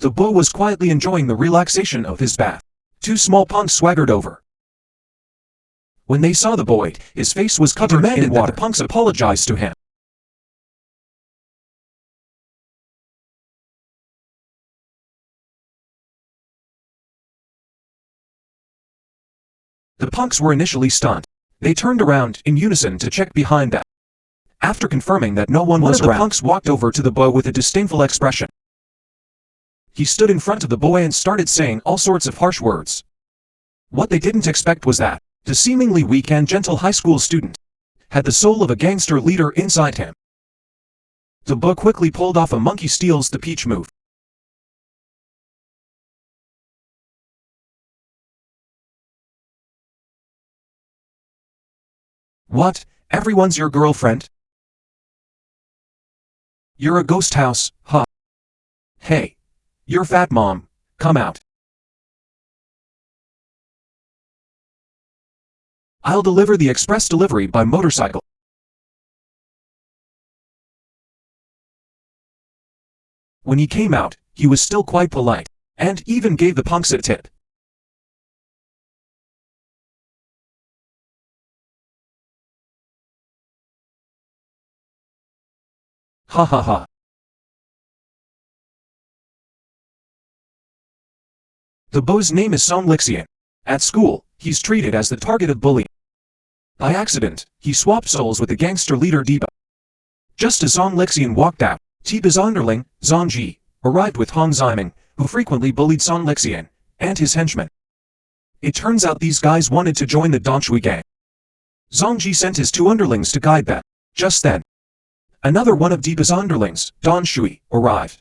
The boy was quietly enjoying the relaxation of his bath. Two small punks swaggered over. When they saw the boy, his face was covered in water. The punks apologized to him. The punks were initially stunned. They turned around in unison to check behind them. After confirming that no one was around, the punks walked over to the boy with a disdainful expression. He stood in front of the boy and started saying all sorts of harsh words. What they didn't expect was that the seemingly weak and gentle high school student had the soul of a gangster leader inside him. The boy quickly pulled off a monkey steals the peach move. What? Everyone's your girlfriend? You're a ghost house, huh? Hey. You're fat, mom. Come out. I'll deliver the express delivery by motorcycle. When he came out, he was still quite polite, and even gave the punks a tip. Ha ha ha. The boy's name is Song Lixian. At school, he's treated as the target of bullying. By accident, he swapped souls with the gangster leader Diba. Just as Song Lixian walked out, Diba's underling, Zhang Ji, arrived with Hong Ziming, who frequently bullied Song Lixian and his henchmen. It turns out these guys wanted to join the Danshui gang. Zhang Ji sent his two underlings to guide them. Just then, another one of Diba's underlings, Dan Shui, arrived.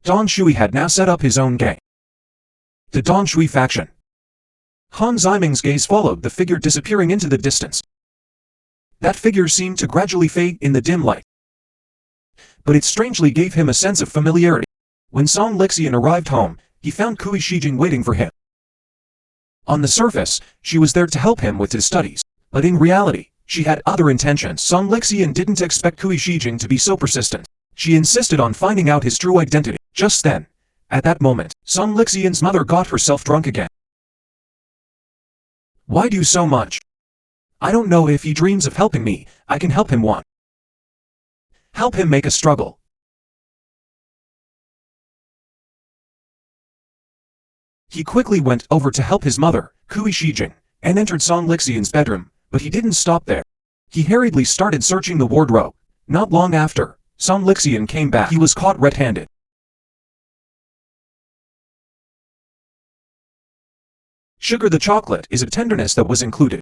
Dan Shui had now set up his own gang, the Dan Shui faction. Han Ziming's gaze followed the figure disappearing into the distance. That figure seemed to gradually fade in the dim light, but it strangely gave him a sense of familiarity. When Song Lixian arrived home, he found Kui Shijing waiting for him. On the surface, she was there to help him with his studies, but in reality, she had other intentions. Song Lixian didn't expect Kui Shijing to be so persistent. She insisted on finding out his true identity. Just then, at that moment, Song Lixian's mother got herself drunk again. Why do so much? I don't know if he dreams of helping me. I can help him one. Help him make a struggle. He quickly went over to help his mother, Kui Shijing, and entered Song Lixian's bedroom, but he didn't stop there. He hurriedly started searching the wardrobe. Not long after, Song Lixian came back. He was caught red-handed. Sugar the chocolate is a tenderness that was included.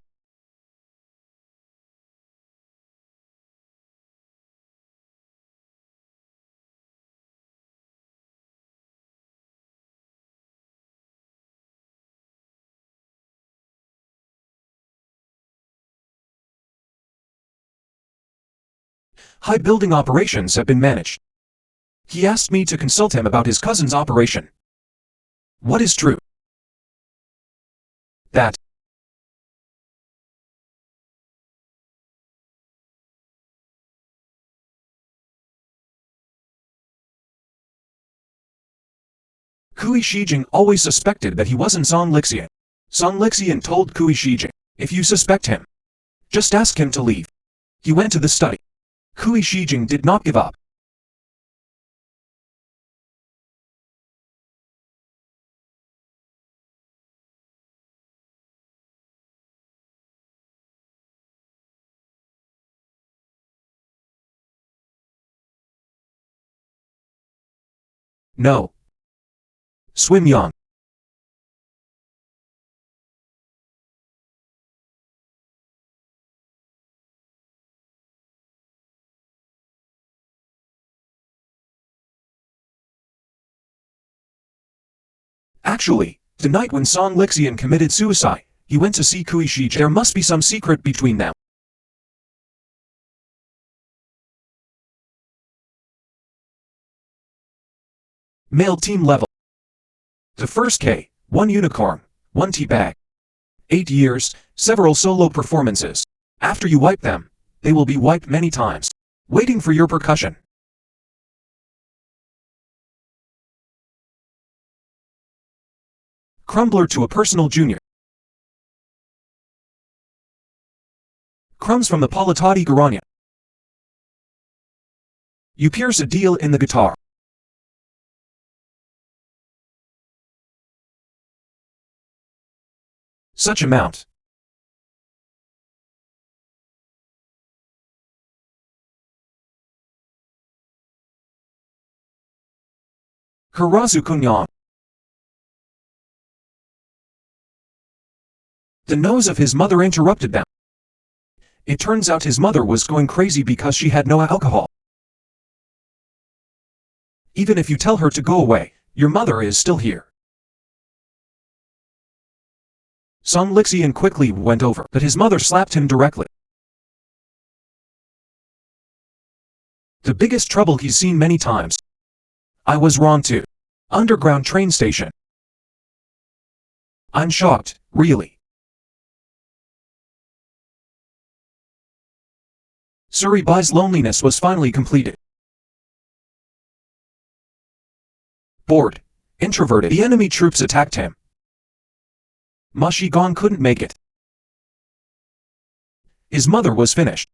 High building operations have been managed. He asked me to consult him about his cousin's operation. What is true? That Kui Shijing always suspected that he wasn't Song Lixian. Song Lixian told Kui Shijing, if you suspect him, just ask him to leave. He went to the study. Kui Shijing did not give up. No. Swim young. Actually, the night when Song Lixian committed suicide, he went to see Kui Shijing. There must be some secret between them. Male team level. The first K, 1 unicorn, 1 teabag. 8 years, several solo performances. After you wipe them, they will be wiped many times. Waiting for your percussion. Crumbler to a personal junior. Crumbs from the Palatati Garanya. You pierce a deal in the guitar. Such amount. Karazu Kunyan. The nose of his mother interrupted them. It turns out his mother was going crazy because she had no alcohol. Even if you tell her to go away, your mother is still here. Song Lixian quickly went over, but his mother slapped him directly. The biggest trouble he's seen many times. I was wrong too. Underground train station. I'm shocked, really. Suribai's loneliness was finally completed. Bored, introverted, the enemy troops attacked him. Mashigon couldn't make it. His mother was finished.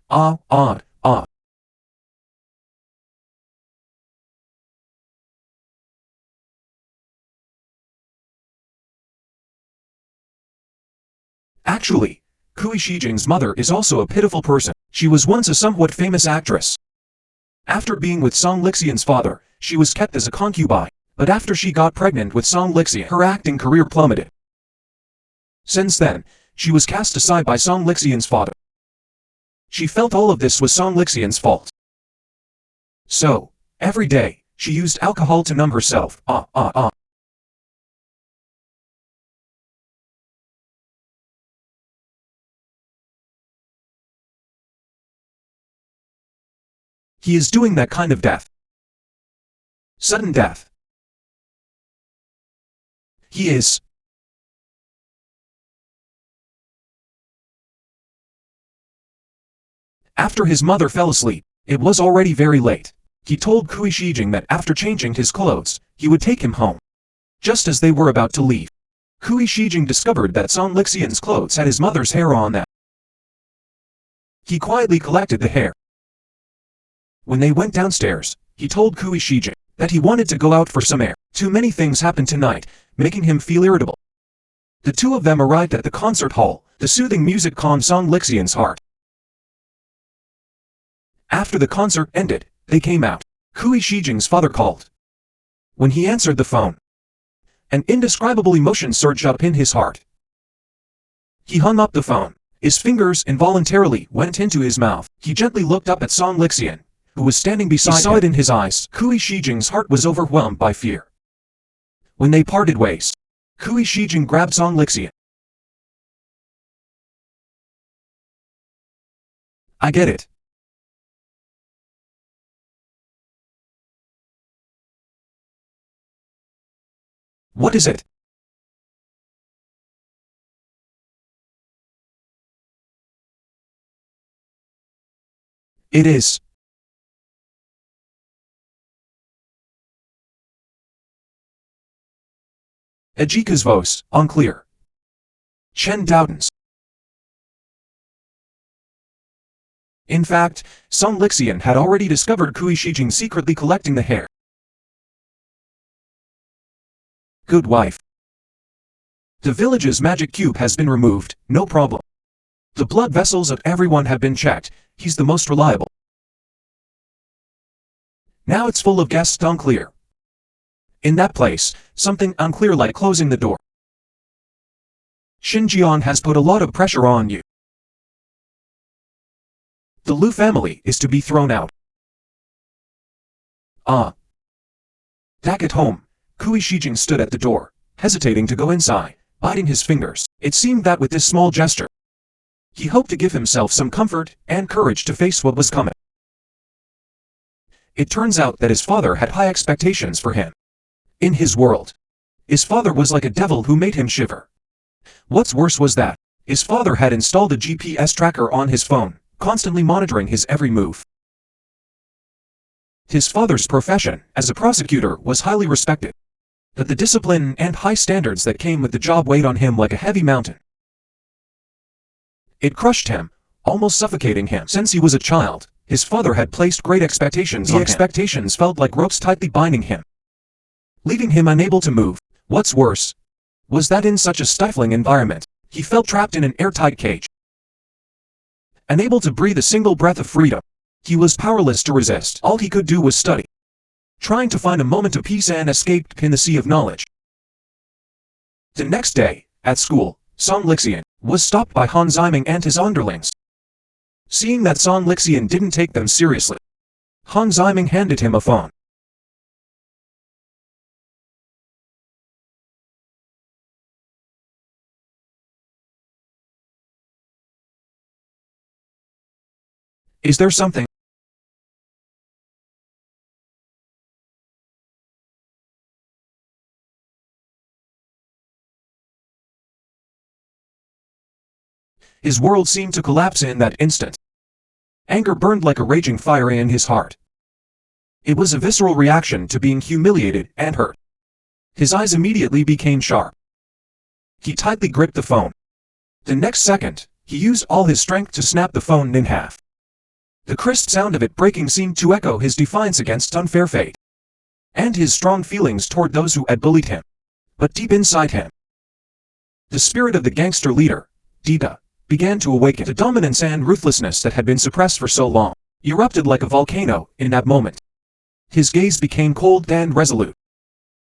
Ah. Actually, Kui Shijing's mother is also a pitiful person. She was once a somewhat famous actress. After being with Song Lixian's father, she was kept as a concubine, but after she got pregnant with Song Lixian, her acting career plummeted. Since then, she was cast aside by Song Lixian's father. She felt all of this was Song Lixian's fault. So, every day, she used alcohol to numb herself. He is doing that kind of death. Sudden death. He is. After his mother fell asleep, it was already very late. He told Kui Shijing that after changing his clothes, he would take him home. Just as they were about to leave, Kui Shijing discovered that Song Lixian's clothes had his mother's hair on them. He quietly collected the hair. When they went downstairs, he told Kui Shijing that he wanted to go out for some air. Too many things happened tonight, making him feel irritable. The two of them arrived at the concert hall. The soothing music calmed Song Lixian's heart. After the concert ended, they came out. Kui Shijing's father called. When he answered the phone, an indescribable emotion surged up in his heart. He hung up the phone. His fingers involuntarily went into his mouth. He gently looked up at Song Lixian, who was standing beside him. He saw it in his eyes. Kui Shijing's heart was overwhelmed by fear. When they parted ways, Kui Shijing grabbed Song Lixian. I get it. What is it? It is. Ajika's voice, unclear. Chen Dowden's. In fact, Song Lixian had already discovered Kui Shijing secretly collecting the hair. Good wife. The village's magic cube has been removed, no problem. The blood vessels of everyone have been checked, he's the most reliable. Now it's full of guests unclear. In that place, something unclear like closing the door. Xinjiang has put a lot of pressure on you. The Lu family is to be thrown out. Back at home, Kui Shijing stood at the door, hesitating to go inside, biting his fingers. It seemed that with this small gesture, he hoped to give himself some comfort and courage to face what was coming. It turns out that his father had high expectations for him. In his world, his father was like a devil who made him shiver. What's worse was that his father had installed a GPS tracker on his phone, constantly monitoring his every move. His father's profession as a prosecutor was highly respected. But the discipline and high standards that came with the job weighed on him like a heavy mountain. It crushed him, almost suffocating him. Since he was a child, his father had placed great expectations on him. The expectations felt like ropes tightly binding him, leaving him unable to move. What's worse was that in such a stifling environment, he felt trapped in an airtight cage, unable to breathe a single breath of freedom. He was powerless to resist. All he could do was study, trying to find a moment of peace and escape in the sea of knowledge. The next day, at school, Song Lixian was stopped by Han Ziming and his underlings. Seeing that Song Lixian didn't take them seriously, Han Ziming handed him a phone. Is there something? His world seemed to collapse in that instant. Anger burned like a raging fire in his heart. It was a visceral reaction to being humiliated and hurt. His eyes immediately became sharp. He tightly gripped the phone. The next second, he used all his strength to snap the phone in half. The crisp sound of it breaking seemed to echo his defiance against unfair fate, and his strong feelings toward those who had bullied him. But deep inside him, the spirit of the gangster leader, Dita, began to awaken. The dominance and ruthlessness that had been suppressed for so long erupted like a volcano in that moment. His gaze became cold and resolute,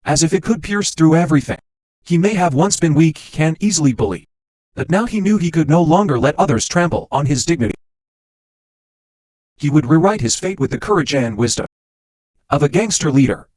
as if it could pierce through everything. He may have once been weak and easily bullied, but now he knew he could no longer let others trample on his dignity. He would rewrite his fate with the courage and wisdom of a gangster leader.